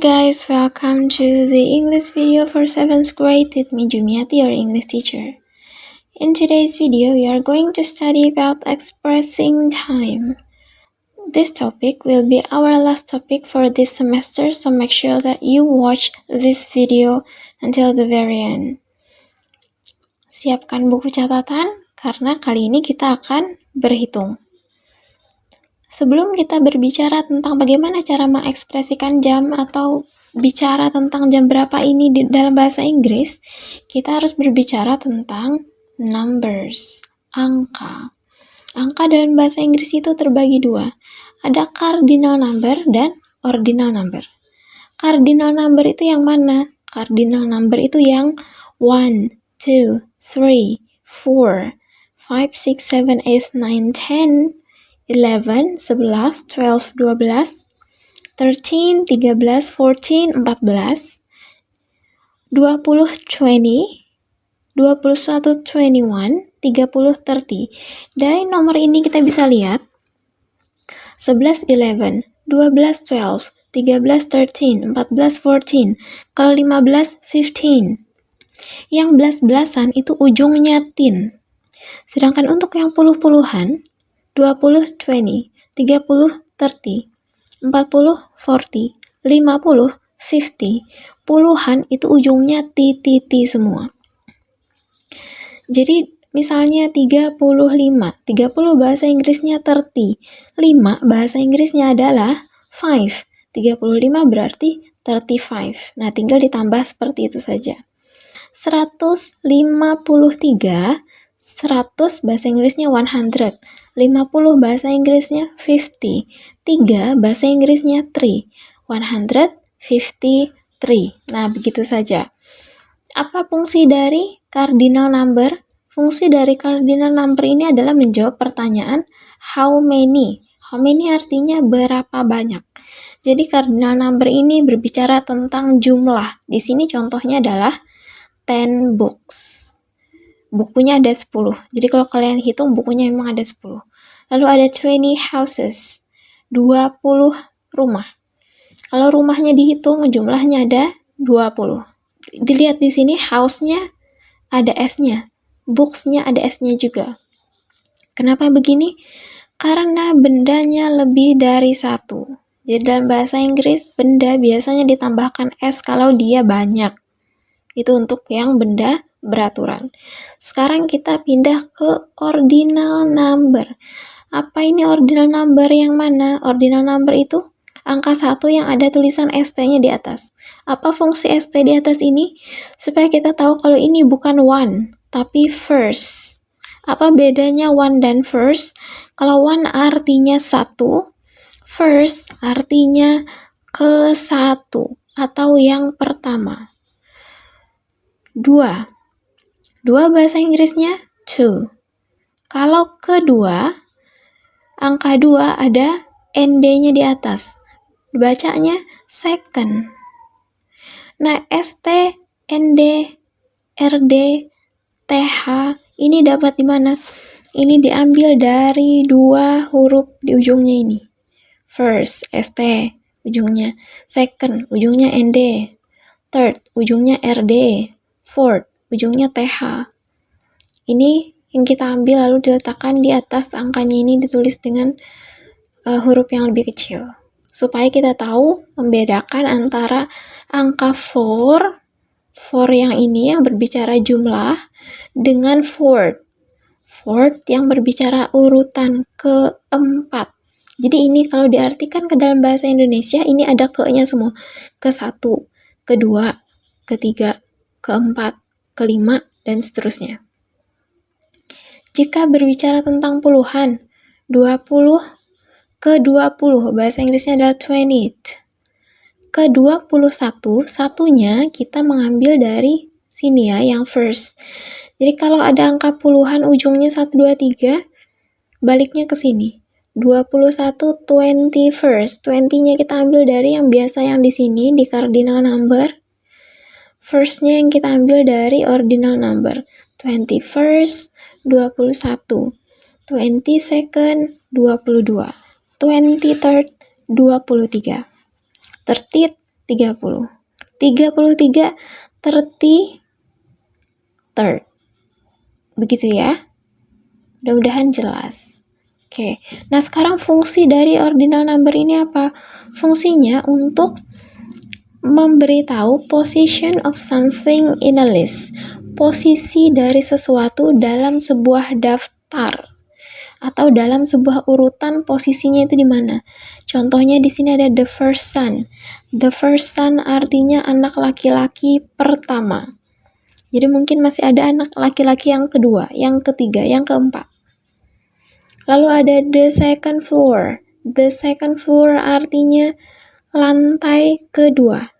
guys, welcome to the English video for 7th grade with me Jumiati, your English teacher. In today's video, we are going to study about expressing time. This topic will be our last topic for this semester, so make sure that you watch this video until the very end. Siapkan buku catatan, karena kali ini kita akan berhitung. Sebelum kita berbicara tentang bagaimana cara mengekspresikan jam atau bicara tentang jam berapa ini dalam bahasa Inggris, kita harus berbicara tentang numbers, angka. Angka dalam bahasa Inggris itu terbagi dua. Ada cardinal number dan ordinal number. Cardinal number itu yang mana? Cardinal number itu yang 1, 2, 3, 4, 5, 6, 7, 8, 9, 10, 11, 11, 12, 12, 13, 13, 14, 14, 20, 20, 21, 21, 30, 30. Dari nomor ini kita bisa lihat 11, 11, 12, 12, 13, 13, 14, 14, kalau 15, 15. Yang belas-belasan itu ujungnya tin. Sedangkan untuk yang puluh-puluhan 20, 20, 30, 30, 40, 40, 50, 50, puluhan itu ujungnya t semua. Jadi misalnya 35, 30 bahasa Inggrisnya 30, 5 bahasa Inggrisnya adalah 5, 35 berarti 35. Nah, tinggal ditambah seperti itu saja. 153, 100 bahasa Inggrisnya 100, 50 bahasa Inggrisnya 50, 3 bahasa Inggrisnya 3, 153. Nah, begitu saja. Apa fungsi dari cardinal number? Fungsi dari cardinal number ini adalah menjawab pertanyaan how many. How many artinya berapa banyak. Jadi cardinal number ini berbicara tentang jumlah. Di sini contohnya adalah 10 books. Bukunya ada 10. Jadi kalau kalian hitung bukunya memang ada 10. Lalu ada 20 houses. 20 rumah. Kalau rumahnya dihitung jumlahnya ada 20. Dilihat di sini house-nya ada S-nya. Books-nya ada S-nya juga. Kenapa begini? Karena bendanya lebih dari satu. Jadi dalam bahasa Inggris benda biasanya ditambahkan S kalau dia banyak. Itu untuk yang benda beraturan. Sekarang kita pindah ke ordinal number. Apa ini ordinal number yang mana? Ordinal number itu angka 1 yang ada tulisan ST-nya di atas. Apa fungsi ST di atas ini? Supaya kita tahu kalau ini bukan one, tapi first. Apa bedanya one dan first? Kalau one artinya 1, first artinya ke 1 atau yang pertama. 2 bahasa Inggrisnya 2. Kalau kedua, angka 2 ada ND-nya di atas. Bacanya second. Nah, ST, ND, RD, TH, ini dapat di mana? Ini diambil dari dua huruf di ujungnya ini. First, ST, ujungnya. Second, ujungnya ND. Third, ujungnya RD. Fourth, ujungnya TH. Ini yang kita ambil lalu diletakkan di atas angkanya ini ditulis dengan huruf yang lebih kecil. Supaya kita tahu membedakan antara angka 4 yang ini yang berbicara jumlah dengan fourth yang berbicara urutan keempat. Jadi ini kalau diartikan ke dalam bahasa Indonesia ini ada ke-nya semua. Ke-1, ke-2, ke-3, ke-4, ke-5, dan seterusnya. Jika berbicara tentang puluhan, 20 ke 20, bahasa Inggrisnya adalah 20. Ke 21, satunya kita mengambil dari sini ya, yang first. Jadi kalau ada angka puluhan ujungnya 1, 2, 3, baliknya ke sini. 21, 21st. 20-nya kita ambil dari yang biasa yang di sini, di cardinal number. First-nya yang kita ambil dari ordinal number. 21st, 21. 22nd, 22. 23rd, 23. 30th, 30. 33, 33rd. Begitu ya. Mudah-mudahan jelas. Oke. Nah, sekarang fungsi dari ordinal number ini apa? Fungsinya untuk memberitahu position of something in a list. Posisi dari sesuatu dalam sebuah daftar atau dalam sebuah urutan, posisinya itu di mana. Contohnya di sini ada the first son. The first son artinya anak laki-laki pertama. Jadi mungkin masih ada anak laki-laki yang kedua, yang ketiga, yang keempat. Lalu ada the second floor. The second floor artinya lantai kedua.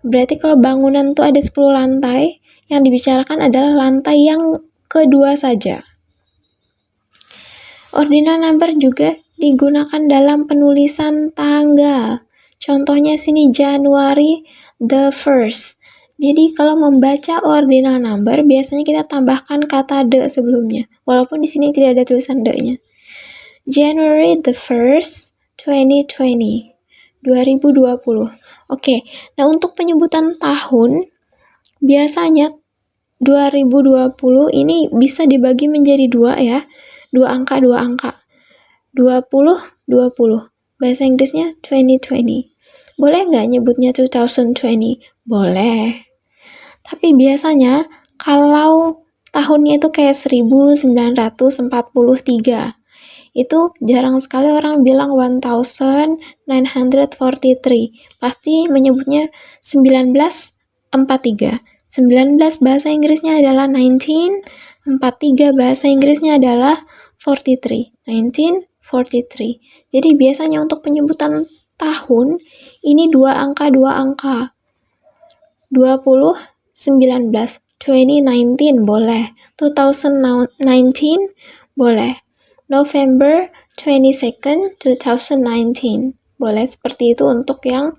Berarti kalau bangunan tuh ada 10 lantai, yang dibicarakan adalah lantai yang kedua saja. Ordinal number juga digunakan dalam penulisan tanggal. Contohnya sini Januari the 1st. Jadi kalau membaca ordinal number biasanya kita tambahkan kata the sebelumnya. Walaupun di sini tidak ada tulisan the-nya. January the 1st, 2020. 2020. Oke. Nah, untuk penyebutan tahun biasanya 2020 ini bisa dibagi menjadi 2 ya. 2 angka. 20. Bahasa Inggrisnya 2020. Boleh nggak nyebutnya 2020? Boleh. Tapi biasanya kalau tahunnya itu kayak 1943, itu jarang sekali orang bilang 1943. Pasti menyebutnya 1943. 19 bahasa Inggrisnya adalah 19, 43 bahasa Inggrisnya adalah 43. 1943. Jadi biasanya untuk penyebutan tahun ini 2 angka. 20, 19, 2019 boleh. 2019 boleh. November 22nd, 2019. Boleh seperti itu untuk yang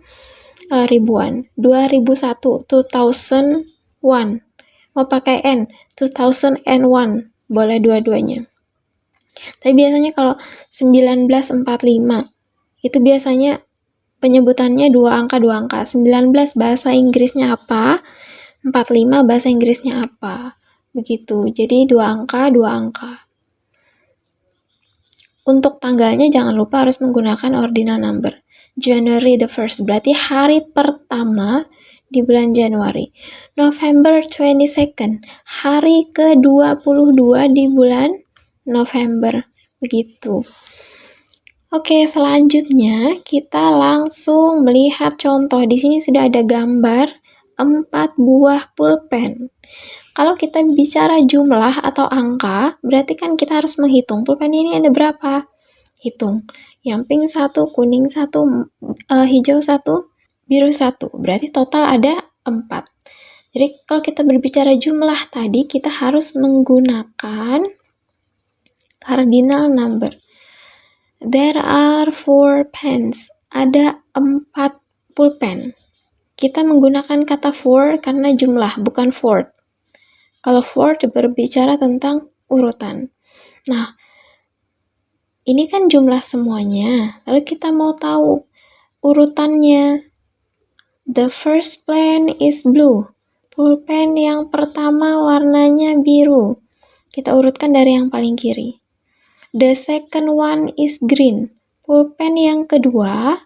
ribuan. 2001, 2001. Mau pakai N, 2001. Boleh dua-duanya. Tapi biasanya kalau 1945, itu biasanya penyebutannya 2 angka. 19 bahasa Inggrisnya apa? 45 bahasa Inggrisnya apa? Begitu. Jadi 2 angka. Untuk tanggalnya jangan lupa harus menggunakan ordinal number. January the 1st berarti hari pertama di bulan Januari. November 22nd, hari ke-22 di bulan November. Begitu. Oke, selanjutnya kita langsung melihat contoh. Di sini sudah ada gambar 4 buah pulpen. Kalau kita bicara jumlah atau angka, berarti kan kita harus menghitung pulpen ini ada berapa. Hitung. Yang pink 1, kuning 1, hijau 1, biru 1. Berarti total ada 4. Jadi kalau kita berbicara jumlah tadi, kita harus menggunakan cardinal number. There are 4 pens. Ada 4 pulpen. Kita menggunakan kata 4 karena jumlah, bukan fourth. Kalau fourth berbicara tentang urutan. Nah, ini kan jumlah semuanya. Lalu kita mau tahu urutannya. The first pen is blue. Pulpen yang pertama warnanya biru. Kita urutkan dari yang paling kiri. The second one is green. Pulpen yang kedua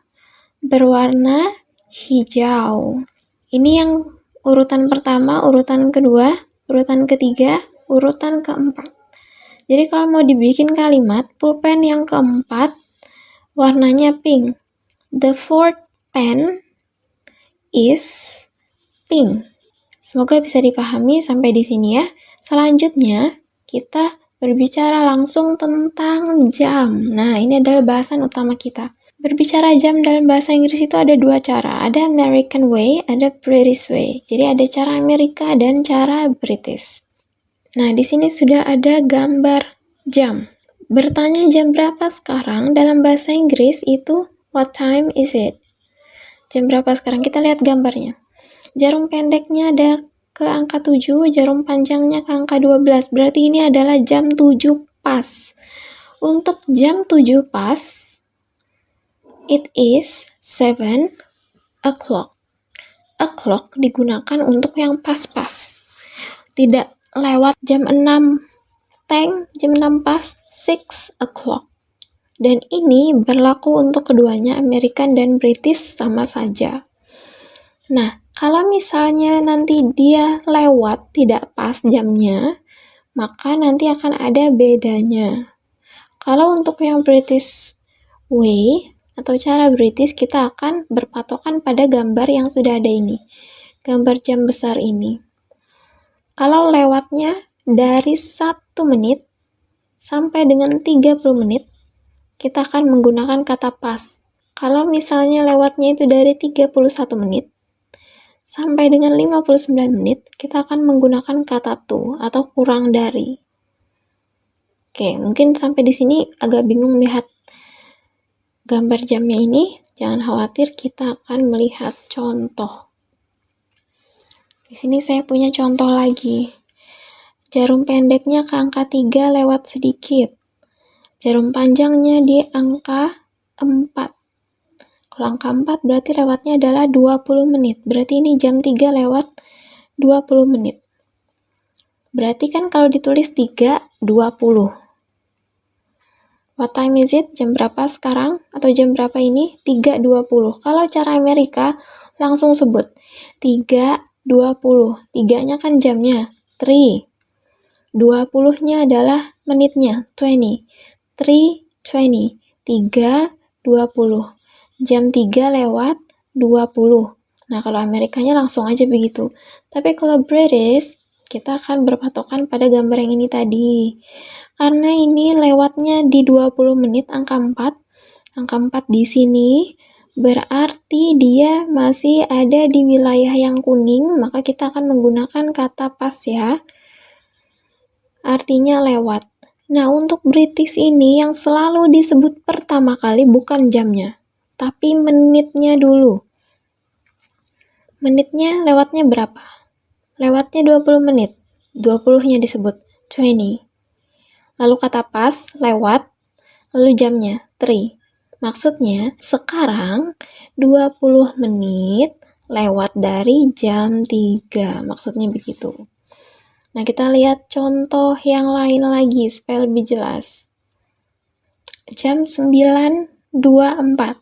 berwarna hijau. Ini yang urutan pertama, urutan kedua, urutan ketiga, urutan keempat. Jadi kalau mau dibikin kalimat, pulpen yang keempat warnanya pink. The fourth pen is pink. Semoga bisa dipahami sampai di sini ya. Selanjutnya, kita berbicara langsung tentang jam. Nah, ini adalah bahasan utama kita. Berbicara jam dalam bahasa Inggris itu ada 2 cara. Ada American way, ada British way. Jadi ada cara Amerika dan cara British. Nah, di sini sudah ada gambar jam. Bertanya jam berapa sekarang dalam bahasa Inggris itu what time is it? Jam berapa sekarang? Kita lihat gambarnya. Jarum pendeknya ada ke angka 7, jarum panjangnya ke angka 12. Berarti ini adalah jam 7 pas. Untuk jam 7 pas, it is 7 o'clock. o'clock digunakan untuk yang pas-pas. Tidak lewat jam 6 teng, jam 6 pas, 6 o'clock. Dan ini berlaku untuk keduanya, American dan British sama saja. Nah, kalau misalnya nanti dia lewat tidak pas jamnya, maka nanti akan ada bedanya. Kalau untuk yang British way atau cara British, kita akan berpatokan pada gambar yang sudah ada ini. Gambar jam besar ini. Kalau lewatnya dari 1 menit sampai dengan 30 menit, kita akan menggunakan kata pas. Kalau misalnya lewatnya itu dari 31 menit sampai dengan 59 menit, kita akan menggunakan kata to atau kurang dari. Oke, mungkin sampai di sini agak bingung lihat gambar jamnya ini. Jangan khawatir, kita akan melihat contoh. Di sini saya punya contoh lagi. Jarum pendeknya ke angka 3 lewat sedikit. Jarum panjangnya di angka 4. Kalau angka 4 berarti lewatnya adalah 20 menit. Berarti ini jam 3 lewat 20 menit. Berarti kan kalau ditulis 3:20. What time is it? Jam berapa sekarang? Atau jam berapa ini? 3:20. Kalau cara Amerika, langsung sebut 3:20. 3-nya kan jamnya, 3. 20-nya adalah menitnya, 20. 3:20. 3:20. Jam 3 lewat 20. Nah, kalau Amerikanya langsung aja begitu. Tapi kalau British, kita akan berpatokan pada gambar yang ini tadi. Karena ini lewatnya di 20 menit angka 4. Angka 4 di sini berarti dia masih ada di wilayah yang kuning, maka kita akan menggunakan kata pas ya. Artinya lewat. Nah, untuk British ini yang selalu disebut pertama kali bukan jamnya, tapi menitnya dulu. Menitnya lewatnya berapa? Lewatnya 20 menit. 20-nya disebut 20. Lalu kata pas, lewat, lalu jamnya 3. Maksudnya, sekarang 20 menit lewat dari jam 3. Maksudnya begitu. Nah, kita lihat contoh yang lain lagi supaya lebih jelas. Jam 9:24.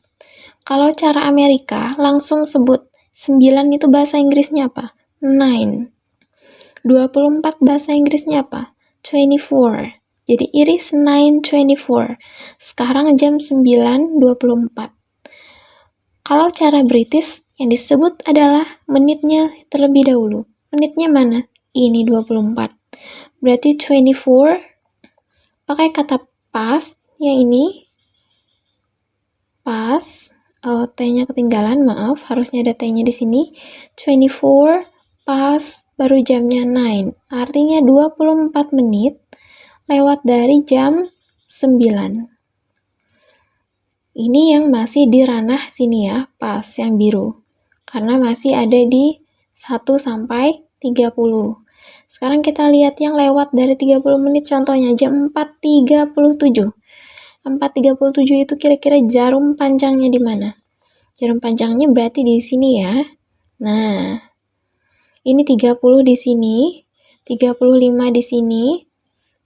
Kalau cara Amerika, langsung sebut 9 itu bahasa Inggrisnya apa? 9. 24 bahasa Inggrisnya apa? 24. Jadi it is 9:24. Sekarang jam 9:24. Kalau cara British, yang disebut adalah menitnya terlebih dahulu. Menitnya mana? Ini 24. Berarti 24 pakai kata pas yang ini. Pas. Oh, T-nya ketinggalan, maaf. Harusnya ada T-nya di sini. 24 pas baru jamnya 9. Artinya 24 menit lewat dari jam 9. Ini yang masih di ranah sini ya, pas yang biru. Karena masih ada di 1 sampai 30. Sekarang kita lihat yang lewat dari 30 menit, contohnya jam 4:37. 4:37 itu kira-kira jarum panjangnya di mana? Jarum panjangnya berarti di sini ya. Nah, ini 30 di sini, 35 di sini,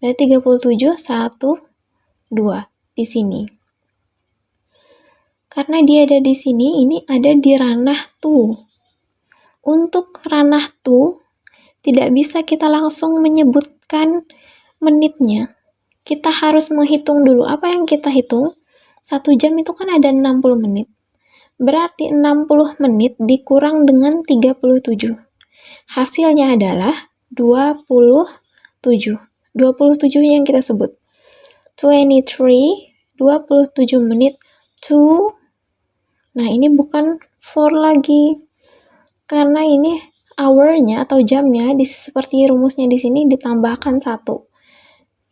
berarti 37, 1, 2 di sini. Karena dia ada di sini, ini ada di ranah tu. Untuk ranah tu, tidak bisa kita langsung menyebutkan menitnya. Kita harus menghitung dulu. Apa yang kita hitung? 1 jam itu kan ada 60 menit. Berarti 60 menit dikurang dengan 37. Hasilnya adalah 27. 27 yang kita sebut. 23, 27 menit to. Nah, ini bukan for lagi. Karena ini hour-nya atau jamnya seperti rumusnya di sini ditambahkan 1.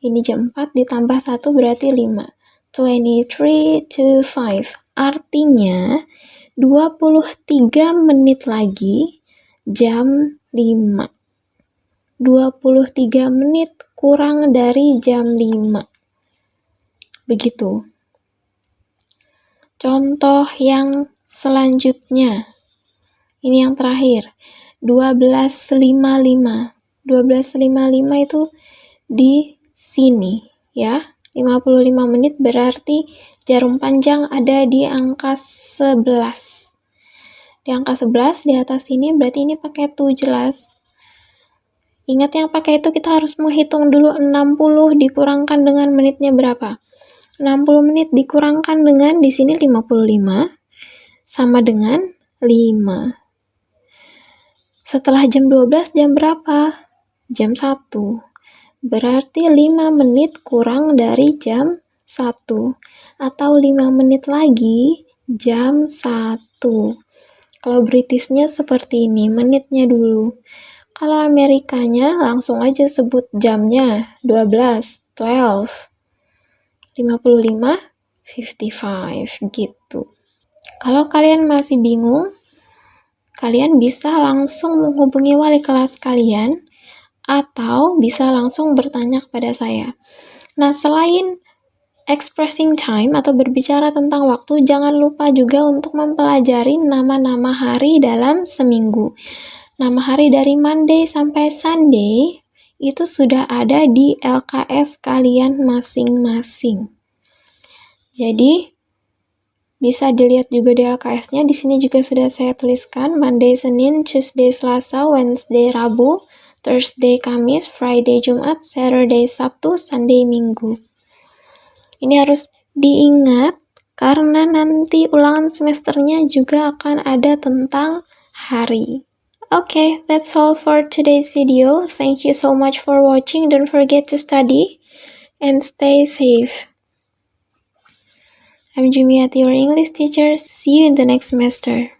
Ini jam 4 ditambah 1 berarti 5. 23 to 5. Artinya 23 menit lagi jam 5. 23 menit kurang dari jam 5. Begitu. Contoh yang selanjutnya. Ini yang terakhir, 12.55. 12.55 itu di sini ya. 55 menit berarti jarum panjang ada di angka 11. Di angka 11 di atas ini berarti ini pakai to jelas. Ingat yang pakai itu kita harus menghitung dulu 60 dikurangkan dengan menitnya berapa. 60 menit dikurangkan dengan di sini 55 sama dengan 5. Setelah jam 12 jam berapa? Jam 1. Berarti 5 menit kurang dari jam 1. Atau 5 menit lagi jam 1. Kalau Britishnya seperti ini, menitnya dulu. Kalau Amerikanya langsung aja sebut jamnya, 12, 12, 55, 55 gitu. Kalau kalian masih bingung, kalian bisa langsung menghubungi wali kelas kalian atau bisa langsung bertanya kepada saya. Nah, selain expressing time atau berbicara tentang waktu, jangan lupa juga untuk mempelajari nama-nama hari dalam seminggu. Nama hari dari Monday sampai Sunday itu sudah ada di LKS kalian masing-masing. Jadi, bisa dilihat juga di LKS-nya. Di sini juga sudah saya tuliskan Monday, Senin, Tuesday, Selasa, Wednesday, Rabu, Thursday, Kamis, Friday, Jumat, Saturday, Sabtu, Sunday, Minggu. Ini harus diingat karena nanti ulangan semesternya juga akan ada tentang hari. Okay, that's all for today's video. Thank you so much for watching. Don't forget to study and stay safe. I'm Jumiati, your English teacher. See you in the next semester.